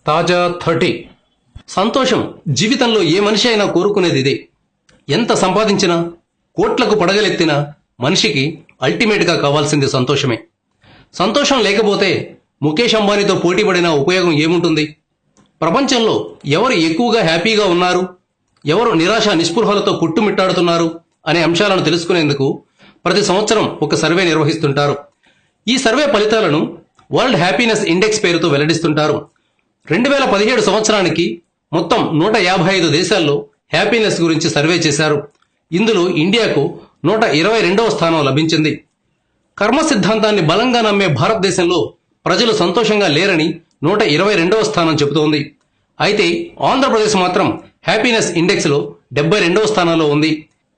తాజా 30 సంతోషం జీవితంలో ఏ మనిషి అయినా కోరుకునేది ఇదే. ఎంత సంపాదించినా కోట్లకు పడగలెత్తినా మనిషికి అల్టిమేట్గా కావాల్సింది సంతోషమే. సంతోషం లేకపోతే ముఖేష్ అంబానీతో పోటీపడిన ఉపయోగం ఏముంటుంది? ప్రపంచంలో ఎవరు ఎక్కువగా హ్యాపీగా ఉన్నారు, ఎవరు నిరాశ నిస్పృహలతో కుట్టుమిట్టాడుతున్నారు అనే అంశాలను తెలుసుకునేందుకు ప్రతి సంవత్సరం ఒక సర్వే నిర్వహిస్తుంటారు. ఈ సర్వే ఫలితాలను వరల్డ్ హ్యాపీనెస్ ఇండెక్స్ పేరుతో వెల్లడిస్తుంటారు. 2017 సంవత్సరానికి మొత్తం 155 దేశాల్లో హ్యాపీనెస్ గురించి సర్వే చేశారు. ఇందులో ఇండియాకు 122వ స్థానం లభించింది. కర్మ సిద్ధాంతాన్ని బలంగా నమ్మే భారతదేశంలో ప్రజలు సంతోషంగా లేరని 122వ స్థానం చెబుతోంది. అయితే ఆంధ్రప్రదేశ్ మాత్రం హ్యాపీనెస్ ఇండెక్స్ లో 72వ స్థానంలో ఉంది.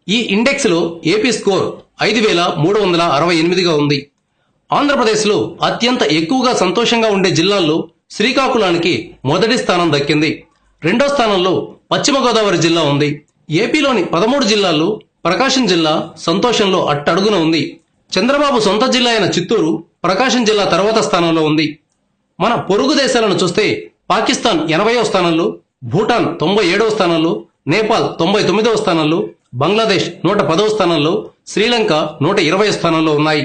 ఈ ఇండెక్స్ లో ఏపీ స్కోర్ 5368గా ఉంది. ఆంధ్రప్రదేశ్లో అత్యంత ఎక్కువగా సంతోషంగా ఉండే జిల్లాల్లో శ్రీకాకుళానికి మొదటి స్థానం దక్కింది. రెండో స్థానంలో పశ్చిమ గోదావరి జిల్లా ఉంది. ఏపీలోని 13 జిల్లాల్లో ప్రకాశం జిల్లా సంతోషంలో అట్టడుగున ఉంది. చంద్రబాబు సొంత జిల్లా అయిన చిత్తూరు ప్రకాశం జిల్లా తర్వాత స్థానంలో ఉంది. మన పొరుగు దేశాలను చూస్తే పాకిస్తాన్ 80వ స్థానంలో, భూటాన్ 97వ స్థానంలో, నేపాల్ 99వ స్థానంలో, బంగ్లాదేశ్ 110వ స్థానంలో, శ్రీలంక 120వ స్థానంలో ఉన్నాయి.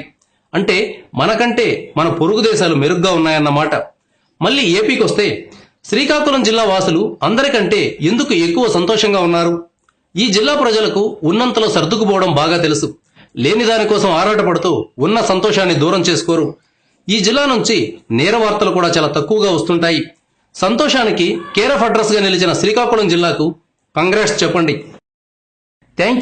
అంటే మనకంటే మన పొరుగు దేశాలు మెరుగ్గా ఉన్నాయన్నమాట. మళ్ళీ ఏపీకి వస్తే శ్రీకాకుళం జిల్లా వాసులు అందరికంటే ఎందుకు ఎక్కువ సంతోషంగా ఉన్నారు? ఈ జిల్లా ప్రజలకు ఉన్నంతలో సర్దుకుపోవడం బాగా తెలుసు. లేని దానికోసం ఆరాటపడుతూ ఉన్న సంతోషాన్ని దూరం చేసుకోరు. ఈ జిల్లా నుంచి నేర వార్తలు కూడా చాలా తక్కువగా వస్తుంటాయి. సంతోషానికి కేర్ ఆఫ్ అడ్రస్ గా నిలిచిన శ్రీకాకుళం జిల్లాకు కంగ్రాట్స్ చెప్పండి. థ్యాంక్